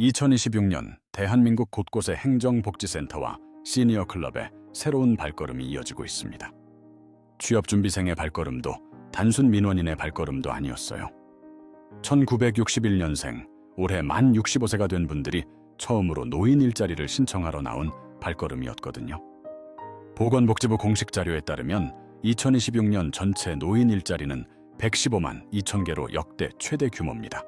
2026년 대한민국 곳곳의 행정복지센터와 시니어 클럽의 새로운 발걸음이 이어지고 있습니다. 취업준비생의 발걸음도 단순 민원인의 발걸음도 아니었어요. 1961년생, 올해 만 65세가 된 분들이 처음으로 노인 일자리를 신청하러 나온 발걸음이었거든요. 보건복지부 공식 자료에 따르면 2026년 전체 노인 일자리는 115만 2천 개로 역대 최대 규모입니다.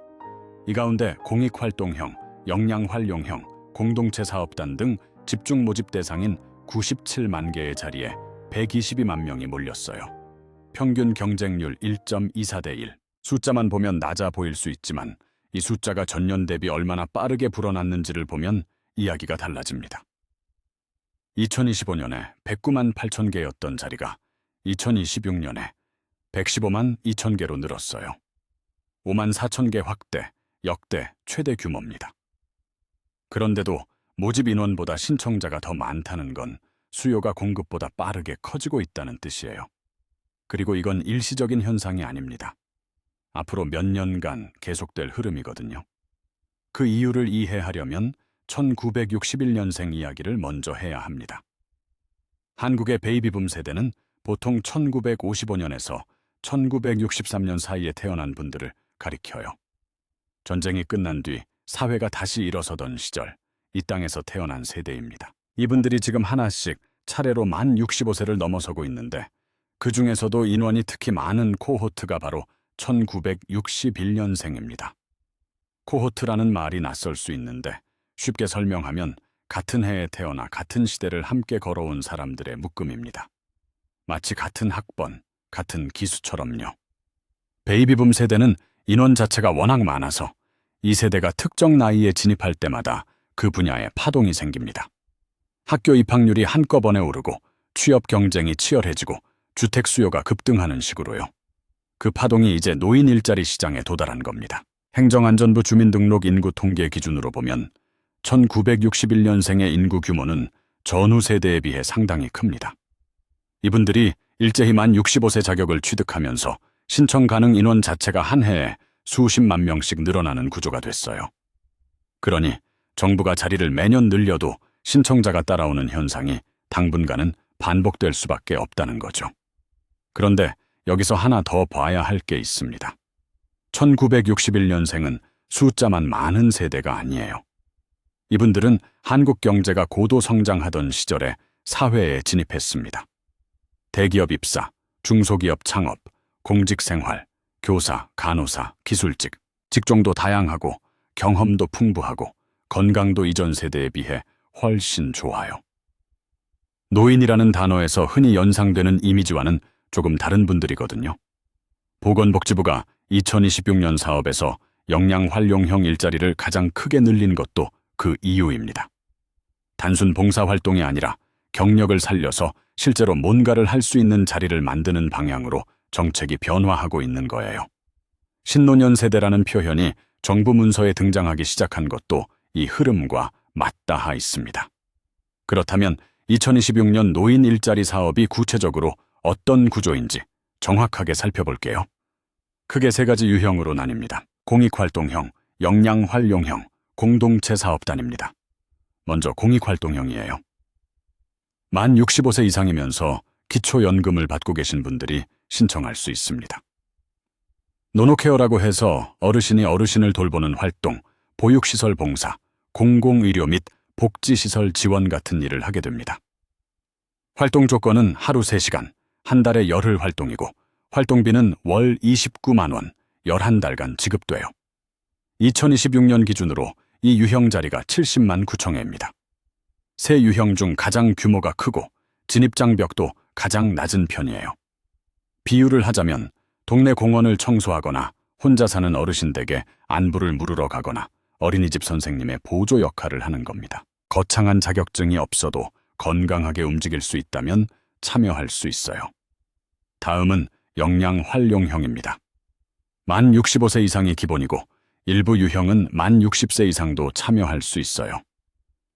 이 가운데 공익활동형, 역량활용형, 공동체 사업단 등 집중 모집 대상인 97만 개의 자리에 122만 명이 몰렸어요. 평균 경쟁률 1.24대 1. 숫자만 보면 낮아 보일 수 있지만 이 숫자가 전년 대비 얼마나 빠르게 불어났는지를 보면 이야기가 달라집니다. 2025년에 109만 8천 개였던 자리가 2026년에 115만 2천 개로 늘었어요. 5만 4천 개 확대, 역대 최대 규모입니다. 그런데도 모집 인원보다 신청자가 더 많다는 건 수요가 공급보다 빠르게 커지고 있다는 뜻이에요. 그리고 이건 일시적인 현상이 아닙니다. 앞으로 몇 년간 계속될 흐름이거든요. 그 이유를 이해하려면 1961년생 이야기를 먼저 해야 합니다. 한국의 베이비붐 세대는 보통 1955년에서 1963년 사이에 태어난 분들을 가리켜요. 전쟁이 끝난 뒤 사회가 다시 일어서던 시절, 이 땅에서 태어난 세대입니다. 이분들이 지금 하나씩 차례로 만 65세를 넘어서고 있는데 그 중에서도 인원이 특히 많은 코호트가 바로 1961년생입니다. 코호트라는 말이 낯설 수 있는데 쉽게 설명하면 같은 해에 태어나 같은 시대를 함께 걸어온 사람들의 묶음입니다. 마치 같은 학번, 같은 기수처럼요. 베이비붐 세대는 인원 자체가 워낙 많아서 이 세대가 특정 나이에 진입할 때마다 그 분야에 파동이 생깁니다. 학교 입학률이 한꺼번에 오르고 취업 경쟁이 치열해지고 주택 수요가 급등하는 식으로요. 그 파동이 이제 노인 일자리 시장에 도달한 겁니다. 행정안전부 주민등록 인구 통계 기준으로 보면 1961년생의 인구 규모는 전후 세대에 비해 상당히 큽니다. 이분들이 일제히 만 65세 자격을 취득하면서 신청 가능 인원 자체가 한 해에 수십만 명씩 늘어나는 구조가 됐어요. 그러니 정부가 자리를 매년 늘려도 신청자가 따라오는 현상이 당분간은 반복될 수밖에 없다는 거죠. 그런데 여기서 하나 더 봐야 할 게 있습니다. 1961년생은 숫자만 많은 세대가 아니에요. 이분들은 한국 경제가 고도 성장하던 시절에 사회에 진입했습니다. 대기업 입사, 중소기업 창업, 공직생활, 교사, 간호사, 기술직, 직종도 다양하고 경험도 풍부하고 건강도 이전 세대에 비해 훨씬 좋아요. 노인이라는 단어에서 흔히 연상되는 이미지와는 조금 다른 분들이거든요. 보건복지부가 2026년 사업에서 역량활용형 일자리를 가장 크게 늘린 것도 그 이유입니다. 단순 봉사활동이 아니라 경력을 살려서 실제로 뭔가를 할 수 있는 자리를 만드는 방향으로 정책이 변화하고 있는 거예요. 신노년 세대라는 표현이 정부 문서에 등장하기 시작한 것도 이 흐름과 맞닿아 있습니다. 그렇다면 2026년 노인 일자리 사업이 구체적으로 어떤 구조인지 정확하게 살펴볼게요. 크게 세 가지 유형으로 나뉩니다. 공익활동형, 역량활용형, 공동체 사업단입니다. 먼저 공익활동형이에요. 만 65세 이상이면서 기초연금을 받고 계신 분들이 신청할 수 있습니다. 노노케어라고 해서 어르신이 어르신을 돌보는 활동, 보육시설 봉사, 공공의료 및 복지시설 지원 같은 일을 하게 됩니다. 활동 조건은 하루 3시간, 한 달에 열흘 활동이고 활동비는 월 29만 원, 11달간 지급돼요. 2026년 기준으로 이 유형 자리가 70만 9천 회입니다. 세 유형 중 가장 규모가 크고 진입장벽도 가장 낮은 편이에요. 비유를 하자면 동네 공원을 청소하거나 혼자 사는 어르신 댁에 안부를 물으러 가거나 어린이집 선생님의 보조 역할을 하는 겁니다. 거창한 자격증이 없어도 건강하게 움직일 수 있다면 참여할 수 있어요. 다음은 역량활용형입니다. 만 65세 이상이 기본이고 일부 유형은 만 60세 이상도 참여할 수 있어요.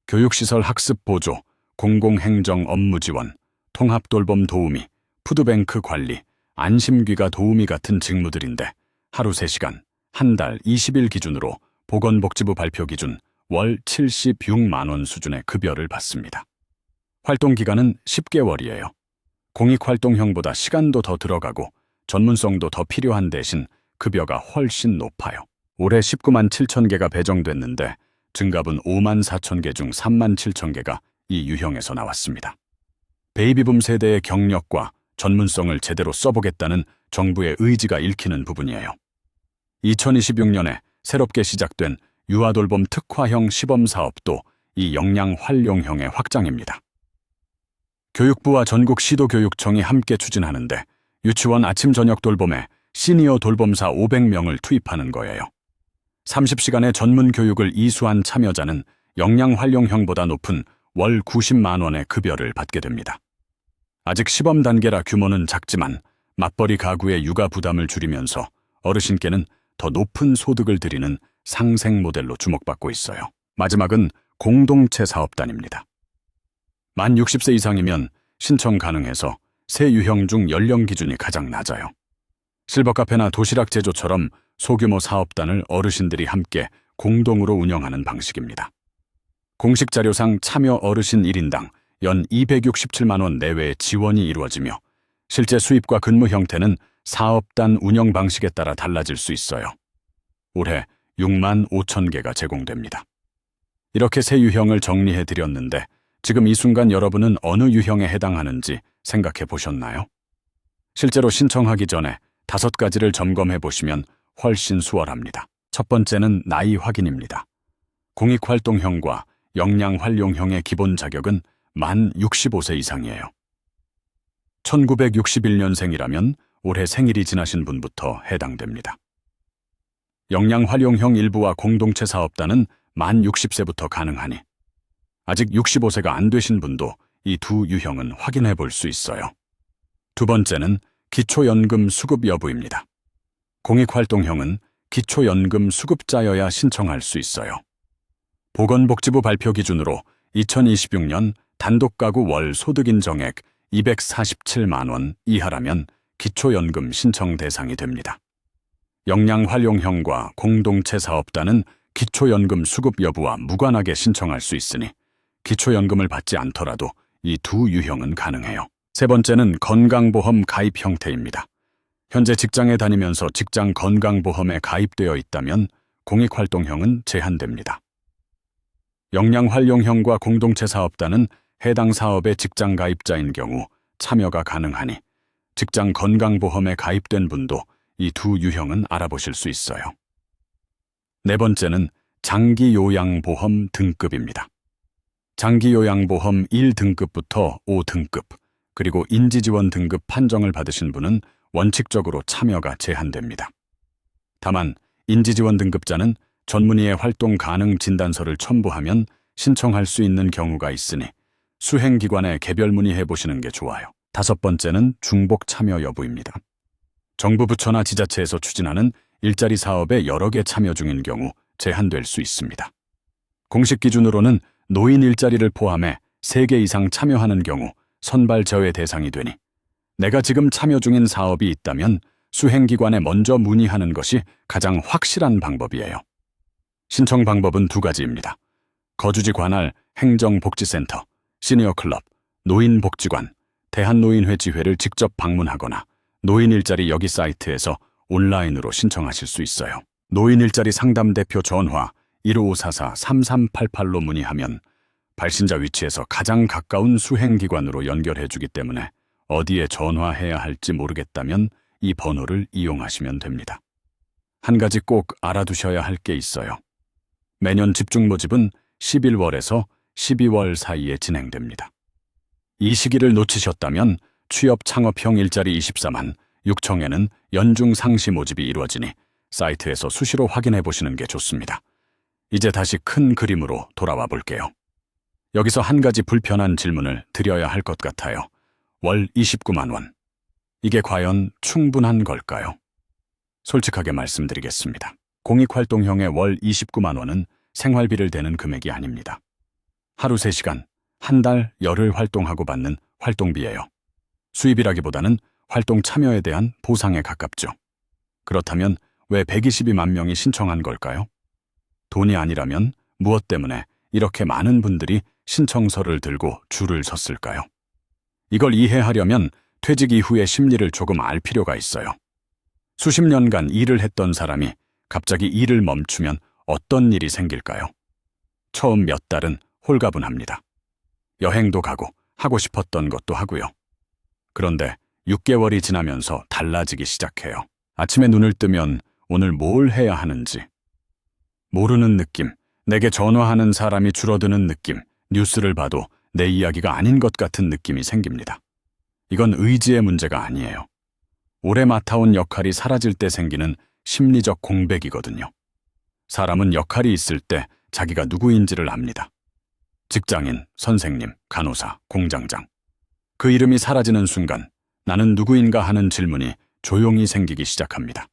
교육시설 학습 보조, 공공행정 업무 지원, 통합돌봄 도우미, 푸드뱅크 관리, 안심귀가 도우미 같은 직무들인데 하루 3시간, 한 달 20일 기준으로 보건복지부 발표 기준 월 76만 원 수준의 급여를 받습니다. 활동 기간은 10개월이에요. 공익활동형보다 시간도 더 들어가고 전문성도 더 필요한 대신 급여가 훨씬 높아요. 올해 19만 7천 개가 배정됐는데 증갑은 5만 4천 개 중 3만 7천 개가 이 유형에서 나왔습니다. 베이비붐 세대의 경력과 전문성을 제대로 써보겠다는 정부의 의지가 읽히는 부분이에요. 2026년에 새롭게 시작된 유아돌봄 특화형 시범사업도 이 역량 활용형의 확장입니다. 교육부와 전국 시도교육청이 함께 추진하는데 유치원 아침 저녁 돌봄에 시니어 돌봄사 500명을 투입하는 거예요. 30시간의 전문 교육을 이수한 참여자는 역량 활용형보다 높은 월 90만 원의 급여를 받게 됩니다. 아직 시범 단계라 규모는 작지만 맞벌이 가구의 육아 부담을 줄이면서 어르신께는 더 높은 소득을 드리는 상생 모델로 주목받고 있어요. 마지막은 공동체 사업단입니다. 만 60세 이상이면 신청 가능해서 세 유형 중 연령 기준이 가장 낮아요. 실버카페나 도시락 제조처럼 소규모 사업단을 어르신들이 함께 공동으로 운영하는 방식입니다. 공식 자료상 참여 어르신 1인당 연 267만 원 내외의 지원이 이루어지며 실제 수입과 근무 형태는 사업단 운영 방식에 따라 달라질 수 있어요. 올해 6만 5천 개가 제공됩니다. 이렇게 세 유형을 정리해 드렸는데 지금 이 순간 여러분은 어느 유형에 해당하는지 생각해 보셨나요? 실제로 신청하기 전에 5가지를 점검해 보시면 훨씬 수월합니다. 첫 번째는 나이 확인입니다. 공익활동형과 역량활용형의 기본 자격은 만 65세 이상이에요. 1961년생이라면 올해 생일이 지나신 분부터 해당됩니다. 역량활용형 일부와 공동체 사업단은 만 60세부터 가능하니 아직 65세가 안 되신 분도 이 두 유형은 확인해 볼 수 있어요. 두 번째는 기초연금 수급 여부입니다. 공익활동형은 기초연금 수급자여야 신청할 수 있어요. 보건복지부 발표 기준으로 2026년 단독가구 월 소득인정액 247만 원 이하라면 기초연금 신청 대상이 됩니다. 역량활용형과 공동체 사업단은 기초연금 수급 여부와 무관하게 신청할 수 있으니 기초연금을 받지 않더라도 이 두 유형은 가능해요. 세 번째는 건강보험 가입 형태입니다. 현재 직장에 다니면서 직장 건강보험에 가입되어 있다면 공익활동형은 제한됩니다. 역량활용형과 공동체 사업단은 해당 사업의 직장 가입자인 경우 참여가 가능하니 직장 건강보험에 가입된 분도 이 두 유형은 알아보실 수 있어요. 네 번째는 장기요양보험 등급입니다. 장기요양보험 1등급부터 5등급, 그리고 인지지원 등급 판정을 받으신 분은 원칙적으로 참여가 제한됩니다. 다만 인지지원 등급자는 전문의의 활동 가능 진단서를 첨부하면 신청할 수 있는 경우가 있으니 수행기관에 개별 문의해 보시는 게 좋아요. 다섯 번째는 중복 참여 여부입니다. 정부 부처나 지자체에서 추진하는 일자리 사업에 여러 개 참여 중인 경우 제한될 수 있습니다. 공식 기준으로는 노인 일자리를 포함해 3개 이상 참여하는 경우 선발 제외 대상이 되니 내가 지금 참여 중인 사업이 있다면 수행기관에 먼저 문의하는 것이 가장 확실한 방법이에요. 신청 방법은 2가지입니다. 거주지 관할 행정복지센터, 시니어클럽, 노인복지관, 대한노인회 지회를 직접 방문하거나 노인 일자리 여기 사이트에서 온라인으로 신청하실 수 있어요. 노인 일자리 상담대표 전화 1554-3388로 문의하면 발신자 위치에서 가장 가까운 수행기관으로 연결해주기 때문에 어디에 전화해야 할지 모르겠다면 이 번호를 이용하시면 됩니다. 한 가지 꼭 알아두셔야 할 게 있어요. 매년 집중 모집은 11월에서 12월 사이에 진행됩니다. 이 시기를 놓치셨다면 취업 창업형 일자리 24만 6청에는 연중 상시 모집이 이루어지니 사이트에서 수시로 확인해 보시는 게 좋습니다. 이제 다시 큰 그림으로 돌아와 볼게요. 여기서 한 가지 불편한 질문을 드려야 할 것 같아요. 월 29만 원. 이게 과연 충분한 걸까요? 솔직하게 말씀드리겠습니다. 공익활동형의 월 29만 원은 생활비를 대는 금액이 아닙니다. 하루 3시간, 한 달, 열흘 활동하고 받는 활동비예요. 수입이라기보다는 활동 참여에 대한 보상에 가깝죠. 그렇다면 왜 122만 명이 신청한 걸까요? 돈이 아니라면 무엇 때문에 이렇게 많은 분들이 신청서를 들고 줄을 섰을까요? 이걸 이해하려면 퇴직 이후의 심리를 조금 알 필요가 있어요. 수십 년간 일을 했던 사람이 갑자기 일을 멈추면 어떤 일이 생길까요? 처음 몇 달은 홀가분합니다. 여행도 가고 하고 싶었던 것도 하고요. 그런데 6개월이 지나면서 달라지기 시작해요. 아침에 눈을 뜨면 오늘 뭘 해야 하는지 모르는 느낌, 내게 전화하는 사람이 줄어드는 느낌, 뉴스를 봐도 내 이야기가 아닌 것 같은 느낌이 생깁니다. 이건 의지의 문제가 아니에요. 오래 맡아온 역할이 사라질 때 생기는 심리적 공백이거든요. 사람은 역할이 있을 때 자기가 누구인지를 압니다. 직장인, 선생님, 간호사, 공장장. 그 이름이 사라지는 순간 나는 누구인가 하는 질문이 조용히 생기기 시작합니다.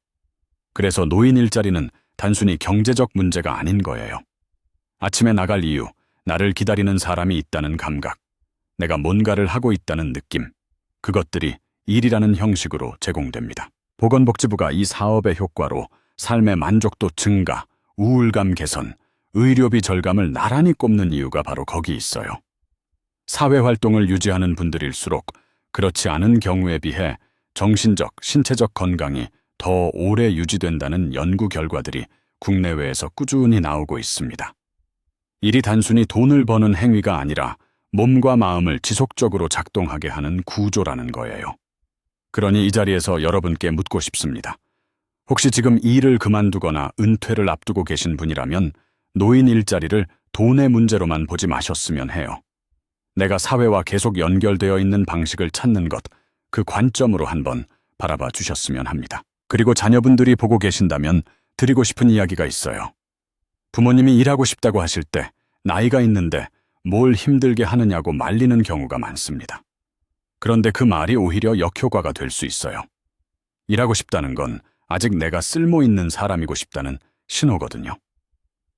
그래서 노인 일자리는 단순히 경제적 문제가 아닌 거예요. 아침에 나갈 이유, 나를 기다리는 사람이 있다는 감각, 내가 뭔가를 하고 있다는 느낌, 그것들이 일이라는 형식으로 제공됩니다. 보건복지부가 이 사업의 효과로 삶의 만족도 증가, 우울감 개선, 의료비 절감을 나란히 꼽는 이유가 바로 거기 있어요. 사회활동을 유지하는 분들일수록 그렇지 않은 경우에 비해 정신적, 신체적 건강이 더 오래 유지된다는 연구 결과들이 국내외에서 꾸준히 나오고 있습니다. 일이 단순히 돈을 버는 행위가 아니라 몸과 마음을 지속적으로 작동하게 하는 구조라는 거예요. 그러니 이 자리에서 여러분께 묻고 싶습니다. 혹시 지금 일을 그만두거나 은퇴를 앞두고 계신 분이라면 노인 일자리를 돈의 문제로만 보지 마셨으면 해요. 내가 사회와 계속 연결되어 있는 방식을 찾는 것, 그 관점으로 한번 바라봐 주셨으면 합니다. 그리고 자녀분들이 보고 계신다면 드리고 싶은 이야기가 있어요. 부모님이 일하고 싶다고 하실 때 나이가 있는데 뭘 힘들게 하느냐고 말리는 경우가 많습니다. 그런데 그 말이 오히려 역효과가 될 수 있어요. 일하고 싶다는 건 아직 내가 쓸모 있는 사람이고 싶다는 신호거든요.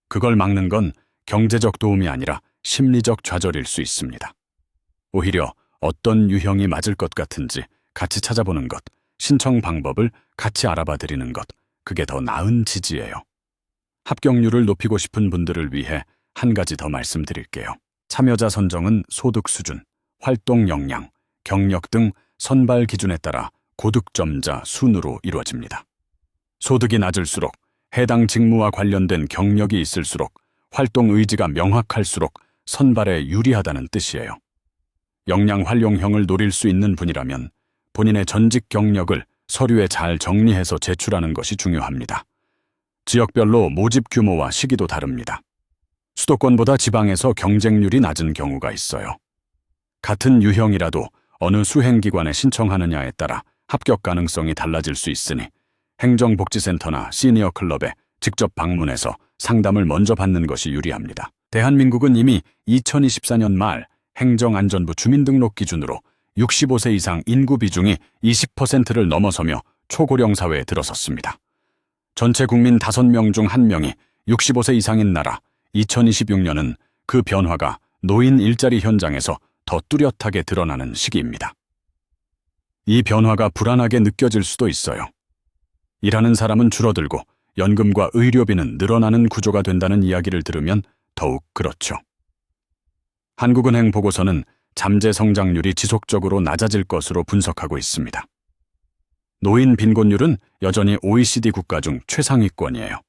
그걸 막는 건 경제적 도움이 아니라 심리적 좌절일 수 있습니다. 오히려 어떤 유형이 맞을 것 같은지 같이 찾아보는 것, 신청 방법을 같이 알아봐 드리는 것, 그게 더 나은 지지예요. 합격률을 높이고 싶은 분들을 위해 한 가지 더 말씀드릴게요. 참여자 선정은 소득 수준, 활동 역량, 경력 등 선발 기준에 따라 고득점자 순으로 이루어집니다. 소득이 낮을수록 해당 직무와 관련된 경력이 있을수록 활동 의지가 명확할수록 선발에 유리하다는 뜻이에요. 역량 활용형을 노릴 수 있는 분이라면 본인의 전직 경력을 서류에 잘 정리해서 제출하는 것이 중요합니다. 지역별로 모집 규모와 시기도 다릅니다. 수도권보다 지방에서 경쟁률이 낮은 경우가 있어요. 같은 유형이라도 어느 수행기관에 신청하느냐에 따라 합격 가능성이 달라질 수 있으니 행정복지센터나 시니어 클럽에 직접 방문해서 상담을 먼저 받는 것이 유리합니다. 대한민국은 이미 2024년 말 행정안전부 주민등록 기준으로 65세 이상 인구 비중이 20%를 넘어서며 초고령 사회에 들어섰습니다. 전체 국민 5명 중 1명이 65세 이상인 나라, 2026년은 그 변화가 노인 일자리 현장에서 더 뚜렷하게 드러나는 시기입니다. 이 변화가 불안하게 느껴질 수도 있어요. 일하는 사람은 줄어들고 연금과 의료비는 늘어나는 구조가 된다는 이야기를 들으면 더욱 그렇죠. 한국은행 보고서는 잠재 성장률이 지속적으로 낮아질 것으로 분석하고 있습니다. 노인 빈곤율은 여전히 OECD 국가 중 최상위권이에요.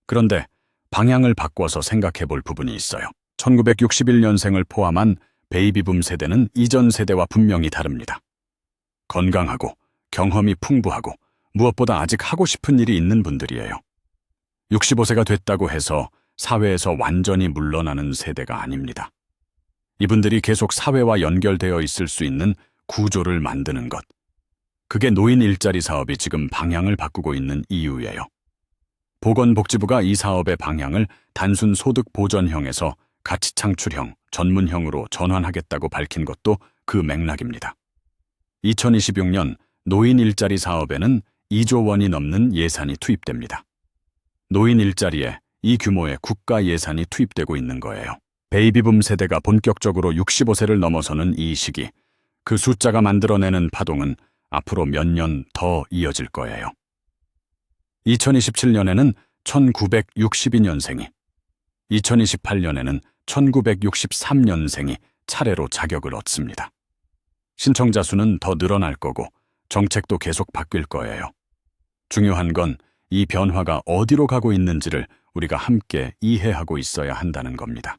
그런데 방향을 바꿔서 생각해 볼 부분이 있어요. 1961년생을 포함한 베이비붐 세대는 이전 세대와 분명히 다릅니다. 건강하고 경험이 풍부하고 무엇보다 아직 하고 싶은 일이 있는 분들이에요. 65세가 됐다고 해서 사회에서 완전히 물러나는 세대가 아닙니다. 이분들이 계속 사회와 연결되어 있을 수 있는 구조를 만드는 것. 그게 노인 일자리 사업이 지금 방향을 바꾸고 있는 이유예요. 보건복지부가 이 사업의 방향을 단순 소득 보전형에서 가치 창출형, 전문형으로 전환하겠다고 밝힌 것도 그 맥락입니다. 2026년 노인 일자리 사업에는 2조 원이 넘는 예산이 투입됩니다. 노인 일자리에 이 규모의 국가 예산이 투입되고 있는 거예요. 베이비붐 세대가 본격적으로 65세를 넘어서는 이 시기, 그 숫자가 만들어내는 파동은 앞으로 몇 년 더 이어질 거예요. 2027년에는 1962년생이, 2028년에는 1963년생이 차례로 자격을 얻습니다. 신청자 수는 더 늘어날 거고 정책도 계속 바뀔 거예요. 중요한 건 이 변화가 어디로 가고 있는지를 우리가 함께 이해하고 있어야 한다는 겁니다.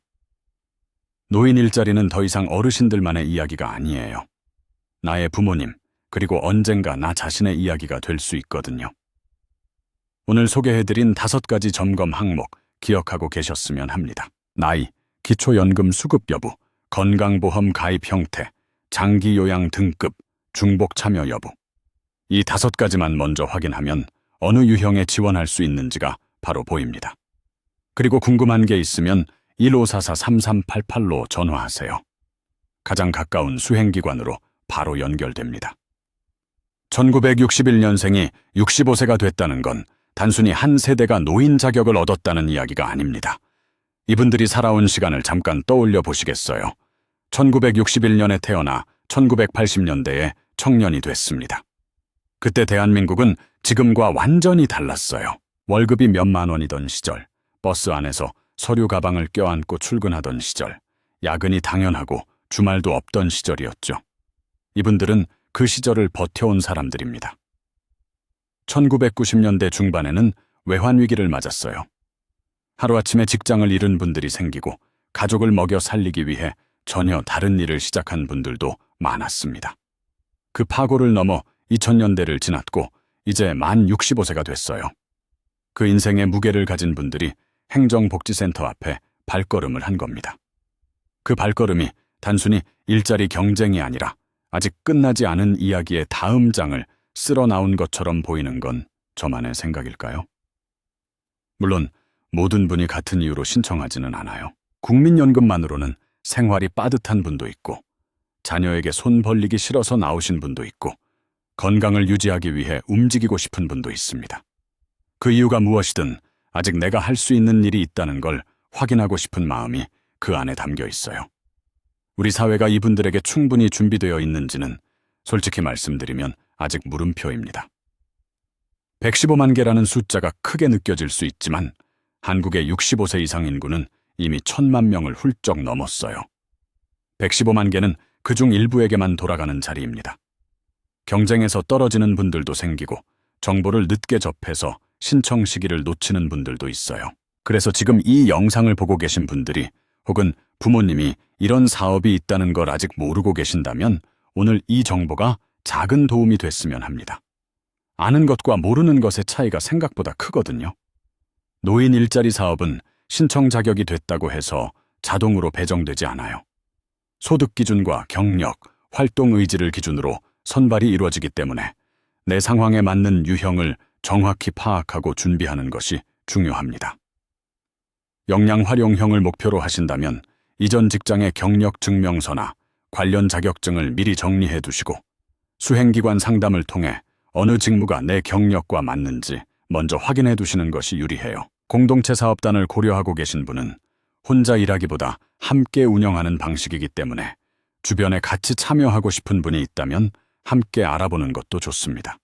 노인 일자리는 더 이상 어르신들만의 이야기가 아니에요. 나의 부모님, 그리고 언젠가 나 자신의 이야기가 될 수 있거든요. 오늘 소개해드린 5가지 점검 항목 기억하고 계셨으면 합니다. 나이, 기초연금 수급 여부, 건강보험 가입 형태, 장기요양 등급, 중복 참여 여부. 이 5가지만 먼저 확인하면 어느 유형에 지원할 수 있는지가 바로 보입니다. 그리고 궁금한 게 있으면 1544-3388로 전화하세요. 가장 가까운 수행기관으로 바로 연결됩니다. 1961년생이 65세가 됐다는 건 단순히 한 세대가 노인 자격을 얻었다는 이야기가 아닙니다. 이분들이 살아온 시간을 잠깐 떠올려 보시겠어요? 1961년에 태어나 1980년대에 청년이 됐습니다. 그때 대한민국은 지금과 완전히 달랐어요. 월급이 몇만 원이던 시절, 버스 안에서 서류 가방을 껴안고 출근하던 시절, 야근이 당연하고 주말도 없던 시절이었죠. 이분들은 그 시절을 버텨온 사람들입니다. 1990년대 중반에는 외환위기를 맞았어요. 하루아침에 직장을 잃은 분들이 생기고 가족을 먹여 살리기 위해 전혀 다른 일을 시작한 분들도 많았습니다. 그 파고를 넘어 2000년대를 지났고 이제 만 65세가 됐어요. 그 인생의 무게를 가진 분들이 행정복지센터 앞에 발걸음을 한 겁니다. 그 발걸음이 단순히 일자리 경쟁이 아니라 아직 끝나지 않은 이야기의 다음 장을 쓸어 나온 것처럼 보이는 건 저만의 생각일까요? 물론 모든 분이 같은 이유로 신청하지는 않아요. 국민연금만으로는 생활이 빠듯한 분도 있고, 자녀에게 손 벌리기 싫어서 나오신 분도 있고, 건강을 유지하기 위해 움직이고 싶은 분도 있습니다. 그 이유가 무엇이든 아직 내가 할 수 있는 일이 있다는 걸 확인하고 싶은 마음이 그 안에 담겨 있어요. 우리 사회가 이분들에게 충분히 준비되어 있는지는 솔직히 말씀드리면 아직 물음표입니다. 115만 개라는 숫자가 크게 느껴질 수 있지만 한국의 65세 이상 인구는 이미 1000만 명을 훌쩍 넘었어요. 115만 개는 그중 일부에게만 돌아가는 자리입니다. 경쟁에서 떨어지는 분들도 생기고 정보를 늦게 접해서 신청 시기를 놓치는 분들도 있어요. 그래서 지금 이 영상을 보고 계신 분들이 혹은 부모님이 이런 사업이 있다는 걸 아직 모르고 계신다면 오늘 이 정보가 작은 도움이 됐으면 합니다. 아는 것과 모르는 것의 차이가 생각보다 크거든요. 노인 일자리 사업은 신청 자격이 됐다고 해서 자동으로 배정되지 않아요. 소득 기준과 경력, 활동 의지를 기준으로 선발이 이루어지기 때문에 내 상황에 맞는 유형을 정확히 파악하고 준비하는 것이 중요합니다. 역량 활용형을 목표로 하신다면 이전 직장의 경력 증명서나 관련 자격증을 미리 정리해 두시고 수행기관 상담을 통해 어느 직무가 내 경력과 맞는지 먼저 확인해 두시는 것이 유리해요. 공동체 사업단을 고려하고 계신 분은 혼자 일하기보다 함께 운영하는 방식이기 때문에 주변에 같이 참여하고 싶은 분이 있다면 함께 알아보는 것도 좋습니다.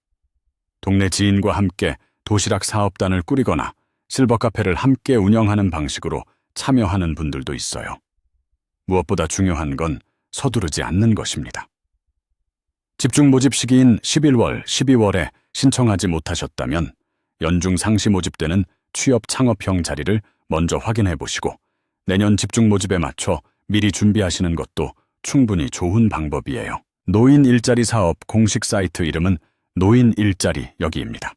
동네 지인과 함께 도시락 사업단을 꾸리거나 실버 카페를 함께 운영하는 방식으로 참여하는 분들도 있어요. 무엇보다 중요한 건 서두르지 않는 것입니다. 집중 모집 시기인 11월, 12월에 신청하지 못하셨다면 연중 상시 모집되는 취업 창업형 자리를 먼저 확인해 보시고 내년 집중 모집에 맞춰 미리 준비하시는 것도 충분히 좋은 방법이에요. 노인 일자리 사업 공식 사이트 이름은 노인 일자리 여기입니다.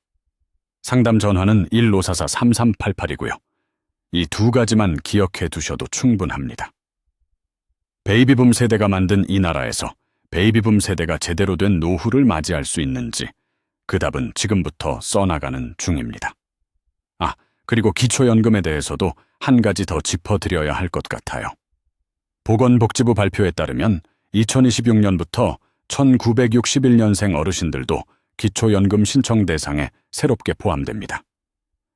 상담 전화는 1544-3388이고요. 이 2가지만 기억해 두셔도 충분합니다. 베이비붐 세대가 만든 이 나라에서 베이비붐 세대가 제대로 된 노후를 맞이할 수 있는지 그 답은 지금부터 써나가는 중입니다. 그리고 기초연금에 대해서도 한 가지 더 짚어드려야 할 것 같아요. 보건복지부 발표에 따르면 2026년부터 1961년생 어르신들도 기초연금 신청 대상에 새롭게 포함됩니다.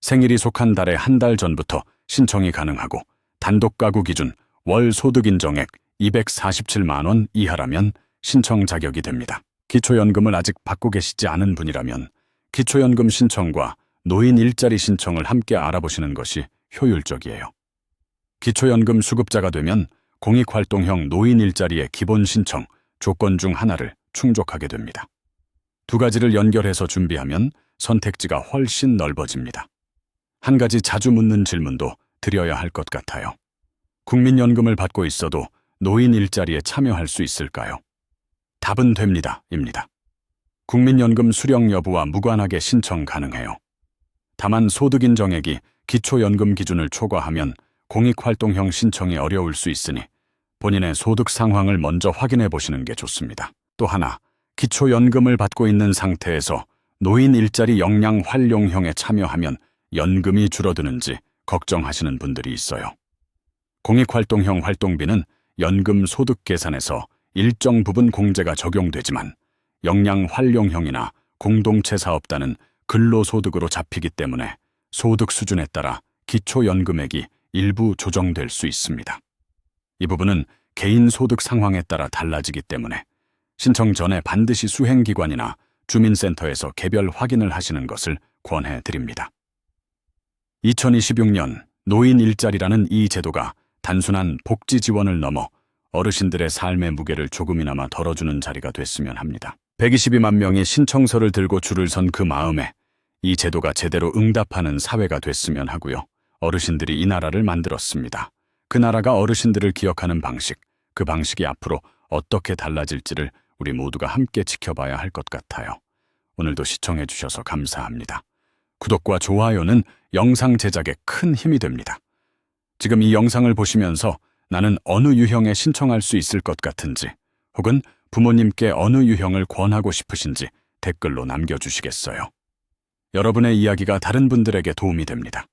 생일이 속한 달의 한 달 전부터 신청이 가능하고 단독 가구 기준 월 소득 인정액 247만 원 이하라면 신청 자격이 됩니다. 기초연금을 아직 받고 계시지 않은 분이라면 기초연금 신청과 노인 일자리 신청을 함께 알아보시는 것이 효율적이에요. 기초연금 수급자가 되면 공익활동형 노인 일자리의 기본 신청 조건 중 하나를 충족하게 됩니다. 두 가지를 연결해서 준비하면 선택지가 훨씬 넓어집니다. 한 가지 자주 묻는 질문도 드려야 할 것 같아요. 국민연금을 받고 있어도 노인 일자리에 참여할 수 있을까요? 답은 됩니다. 입니다. 국민연금 수령 여부와 무관하게 신청 가능해요. 다만 소득 인정액이 기초연금 기준을 초과하면 공익활동형 신청이 어려울 수 있으니 본인의 소득 상황을 먼저 확인해 보시는 게 좋습니다. 또 하나, 기초연금을 받고 있는 상태에서 노인 일자리 역량 활용형에 참여하면 연금이 줄어드는지 걱정하시는 분들이 있어요. 공익활동형 활동비는 연금 소득 계산에서 일정 부분 공제가 적용되지만 역량 활용형이나 공동체 사업단은 근로소득으로 잡히기 때문에 소득 수준에 따라 기초연금액이 일부 조정될 수 있습니다. 이 부분은 개인 소득 상황에 따라 달라지기 때문에 신청 전에 반드시 수행기관이나 주민센터에서 개별 확인을 하시는 것을 권해드립니다. 2026년 노인 일자리라는 이 제도가 단순한 복지 지원을 넘어 어르신들의 삶의 무게를 조금이나마 덜어주는 자리가 됐으면 합니다. 122만 명이 신청서를 들고 줄을 선 그 마음에 이 제도가 제대로 응답하는 사회가 됐으면 하고요. 어르신들이 이 나라를 만들었습니다. 그 나라가 어르신들을 기억하는 방식, 그 방식이 앞으로 어떻게 달라질지를 우리 모두가 함께 지켜봐야 할 것 같아요. 오늘도 시청해 주셔서 감사합니다. 구독과 좋아요는 영상 제작에 큰 힘이 됩니다. 지금 이 영상을 보시면서 나는 어느 유형에 신청할 수 있을 것 같은지 혹은 부모님께 어느 유형을 권하고 싶으신지 댓글로 남겨주시겠어요? 여러분의 이야기가 다른 분들에게 도움이 됩니다.